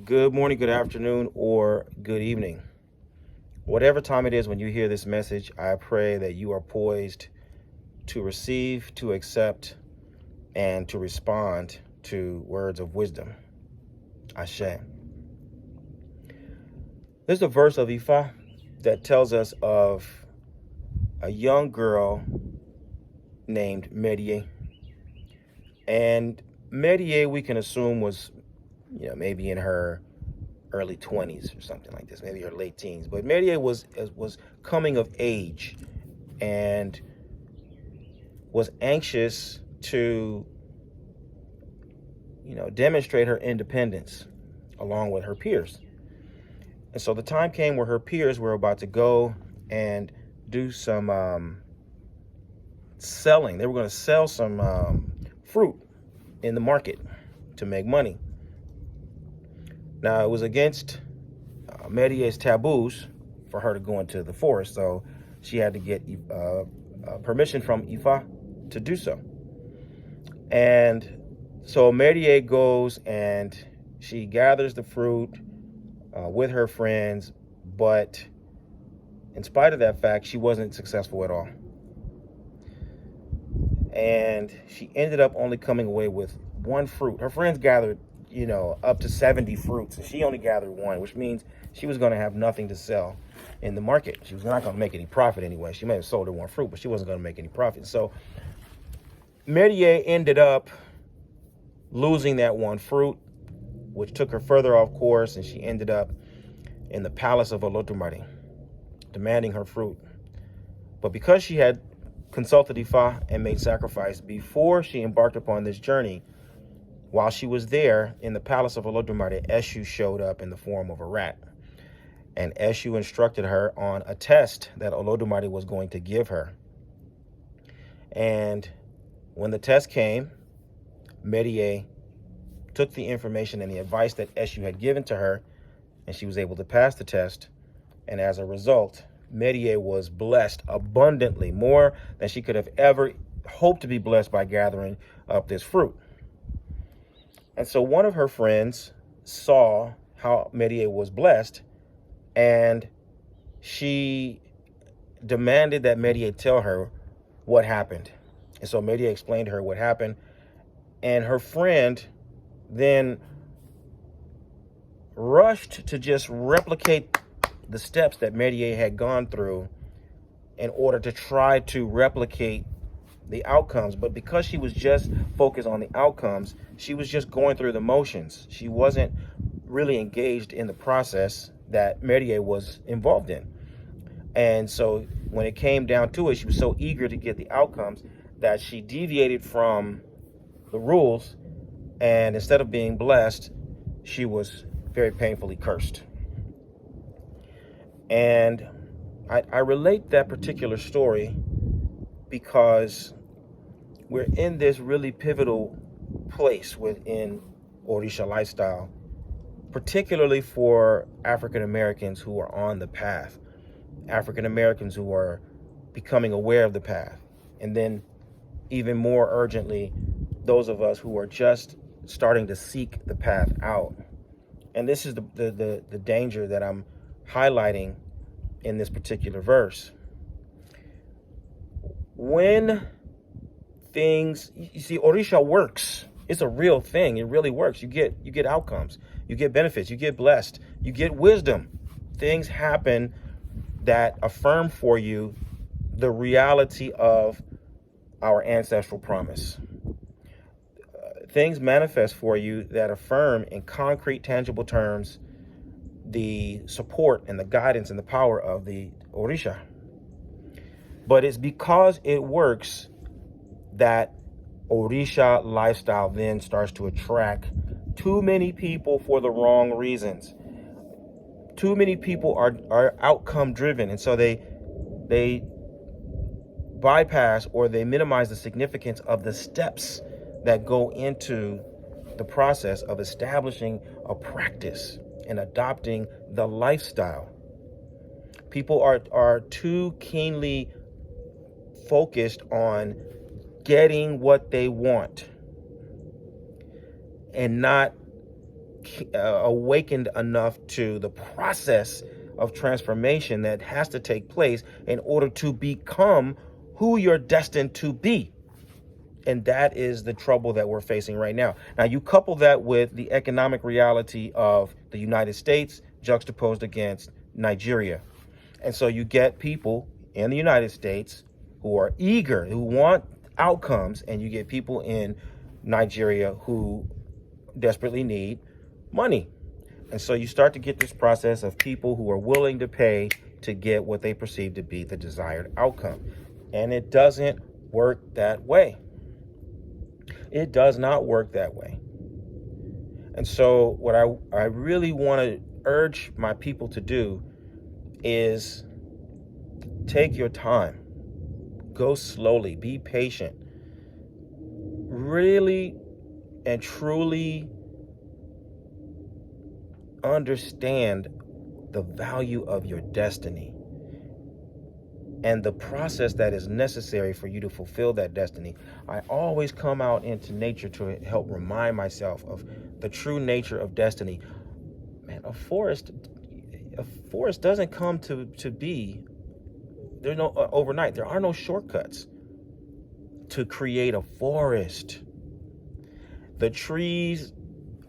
Good morning, good afternoon, or good evening. Whatever time it is when you hear this message, I pray that you are poised to receive, to accept, and to respond to words of wisdom. Ashe. There's a verse of Ifa that tells us of a young girl named Medie. And Medie, we can assume, was maybe in her early 20s or something like this, maybe her late teens. But Medie was coming of age and was anxious to demonstrate her independence along with her peers. And so the time came where her peers were about to go and do some selling. They were going to sell some fruit in the market to make money. Now, it was against Medie's taboos for her to go into the forest, so she had to get permission from Ifa to do so. And so Medie goes and she gathers the fruit with her friends, but in spite of that fact, she wasn't successful at all. And she ended up only coming away with one fruit. Her friends gathered up to 70 fruits, and she only gathered one, which means she was going to have nothing to sell in the market. She was not going to make any profit anyway. She may have sold her one fruit, but she wasn't going to make any profit. So Medie ended up losing that one fruit, which took her further off course, and she ended up in the palace of Olotumare, demanding her fruit. But because she had consulted Ifa and made sacrifice before she embarked upon this journey, while she was there in the palace of Olodumare, Eshu showed up in the form of a rat. And Eshu instructed her on a test that Olodumare was going to give her. And when the test came, Medie took the information and the advice that Eshu had given to her, and she was able to pass the test. And as a result, Medie was blessed abundantly, more than she could have ever hoped to be blessed by gathering up this fruit. And so one of her friends saw how Medie was blessed, and she demanded that Medie tell her what happened. And so Medie explained to her what happened, and her friend then rushed to just replicate the steps that Medie had gone through in order to try to replicate the outcomes. But because she was just focused on the outcomes, she was just going through the motions. She wasn't really engaged in the process that Medie was involved in. And so when it came down to it, she was so eager to get the outcomes that she deviated from the rules, and instead of being blessed, she was very painfully cursed. And I relate that particular story because we're in this really pivotal place within Orisa lifestyle, particularly for African Americans who are on the path, African Americans who are becoming aware of the path, and then even more urgently, those of us who are just starting to seek the path out. And this is the danger that I'm highlighting in this particular verse. When things, you see, Orisa works. It's a real thing. It really works. You get outcomes. You get benefits. You get blessed. You get wisdom. Things happen that affirm for you the reality of our ancestral promise. Things manifest for you that affirm in concrete, tangible terms the support and the guidance and the power of the Orisa. But it's because it works that Orisa lifestyle then starts to attract too many people for the wrong reasons. Too many people are outcome driven, and so they bypass or they minimize the significance of the steps that go into the process of establishing a practice and adopting the lifestyle. People are too keenly focused on getting what they want and not awakened enough to the process of transformation that has to take place in order to become who you're destined to be. And that is the trouble that we're facing right now. Now, you couple that with the economic reality of the United States juxtaposed against Nigeria. And so you get people in the United States who are eager, who want outcomes, and you get people in Nigeria who desperately need money. And so you start to get this process of people who are willing to pay to get what they perceive to be the desired outcome. And it doesn't work that way. It does not work that way. And so what I really want to urge my people to do is take your time, go slowly, be patient, really and truly understand the value of your destiny and the process that is necessary for you to fulfill that destiny. I always come out into nature to help remind myself of the true nature of destiny. Man, a forest doesn't come to be. There's no overnight. There are no shortcuts to create a forest. The trees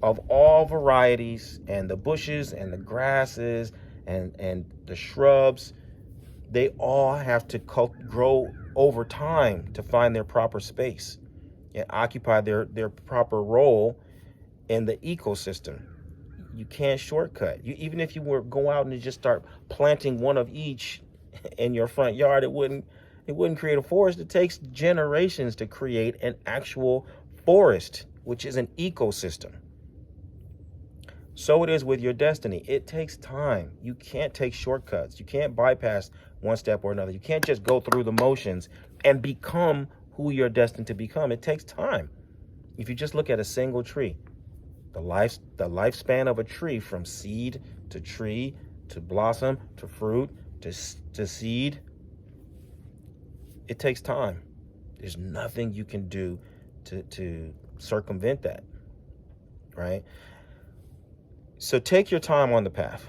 of all varieties and the bushes and the grasses and the shrubs, they all have to grow over time to find their proper space and occupy their proper role in the ecosystem. You can't shortcut. Even if you were go out and just start planting one of each in your front yard, it wouldn't create a forest. It takes generations to create an actual forest, which is an ecosystem. So it is with your destiny. It takes time. You can't take shortcuts. You can't bypass one step or another. You can't just go through the motions and become who you're destined to become. It takes time. If you just look at a single tree, the lifespan of a tree from seed to tree to blossom to fruit to seed, it takes time. There's nothing you can do to circumvent that, right? So take your time on the path.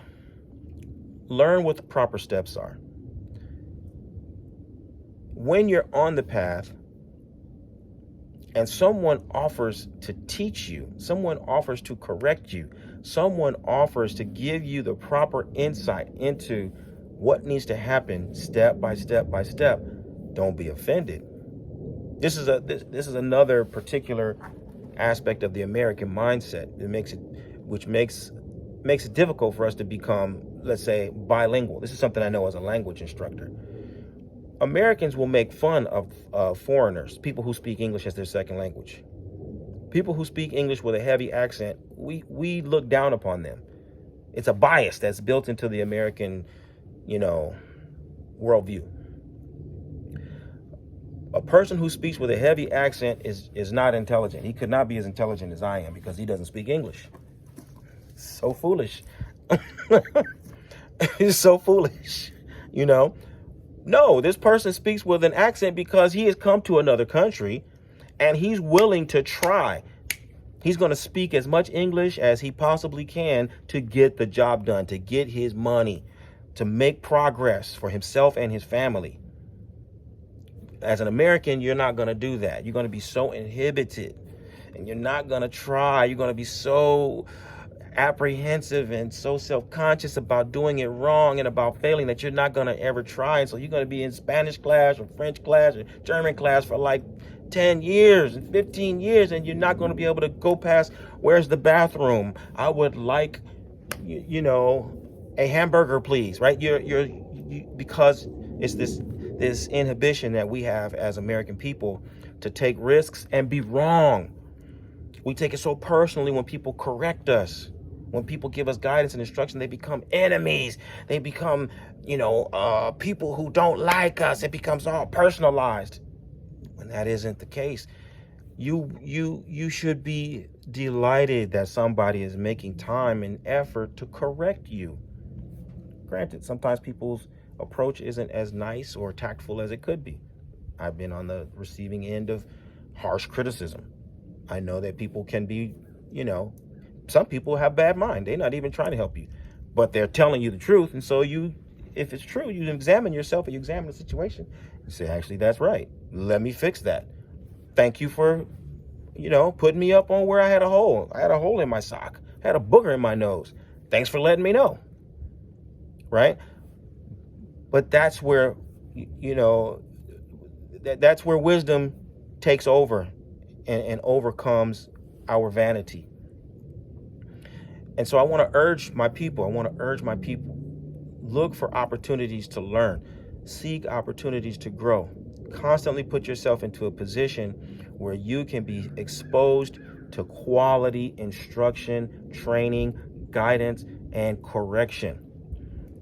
Learn what the proper steps are. When you're on the path and someone offers to teach you, someone offers to correct you, someone offers to give you the proper insight into what needs to happen step by step by step, don't be offended. This is another particular aspect of the American mindset which makes it difficult for us to become, let's say, bilingual. This is something I know as a language instructor. Americans will make fun of foreigners, people who speak English as their second language. People who speak English with a heavy accent, we look down upon them. It's a bias that's built into the American, worldview. A person who speaks with a heavy accent is not intelligent. He could not be as intelligent as I am because he doesn't speak English. So foolish. It's so foolish, No, this person speaks with an accent because he has come to another country and he's willing to try. He's going to speak as much English as he possibly can to get the job done, to get his money, to make progress for himself and his family. As an American, you're not going to do that. You're going to be so inhibited and you're not going to try. You're going to be so apprehensive and so self-conscious about doing it wrong and about failing that you're not going to ever try. And so you're going to be in Spanish class or French class or German class for like 10 years and 15 years, and you're not going to be able to go past, where's the bathroom? I would like, a hamburger, please, right? Because it's this inhibition that we have as American people to take risks and be wrong. We take it so personally when people correct us. When people give us guidance and instruction, they become enemies. They become, people who don't like us. It becomes all personalized. When that isn't the case, you should be delighted that somebody is making time and effort to correct you. Granted, sometimes people's approach isn't as nice or tactful as it could be. I've been on the receiving end of harsh criticism. I know that people can be, Some people have bad mind. They're not even trying to help you, but they're telling you the truth. And so if it's true, you examine yourself and you examine the situation. You say, actually, that's right. Let me fix that. Thank you for, putting me up on where I had a hole. I had a hole in my sock. I had a booger in my nose. Thanks for letting me know. Right? But that's where, that's where wisdom takes over and overcomes our vanity. And so I want to urge my people, look for opportunities to learn, seek opportunities to grow, constantly put yourself into a position where you can be exposed to quality instruction, training, guidance, and correction.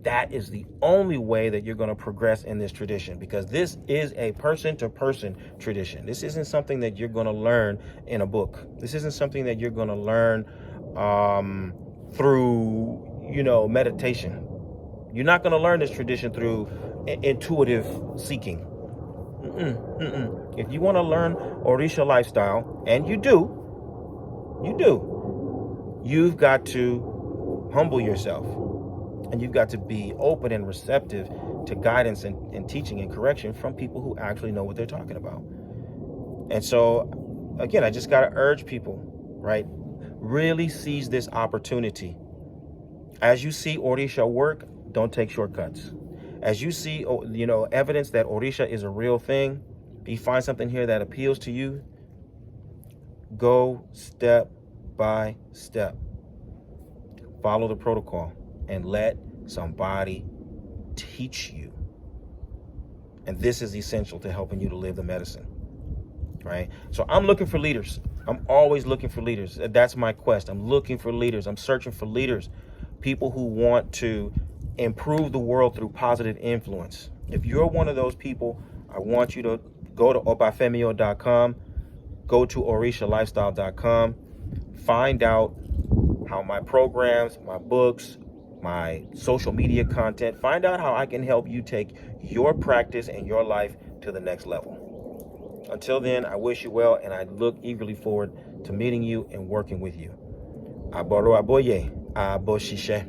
That is the only way that you're going to progress in this tradition, because this is a person-to-person tradition. This isn't something that you're going to learn in a book. This isn't something that you're going to learn through, meditation. You're not going to learn this tradition through intuitive seeking. If you want to learn Orisa lifestyle, and you do, you've got to humble yourself. And you've got to be open and receptive to guidance and teaching and correction from people who actually know what they're talking about. And so, again, I just got to urge people, right? Really seize this opportunity. As you see Orisa work, don't take shortcuts. As you see, evidence that Orisa is a real thing, you find something here that appeals to you, go step by step. Follow the protocol. And let somebody teach you. And this is essential to helping you to live the medicine, right? So I'm looking for leaders. I'm always looking for leaders. That's my quest. I'm looking for leaders. I'm searching for leaders, people who want to improve the world through positive influence. If you're one of those people, I want you to go to obafemio.com, go to orisalifestyle.com, find out how my programs, my books, my social media content, find out how I can help you take your practice and your life to the next level. Until then, I wish you well, and I look eagerly forward to meeting you and working with you. Aboro aboye, aboshishe.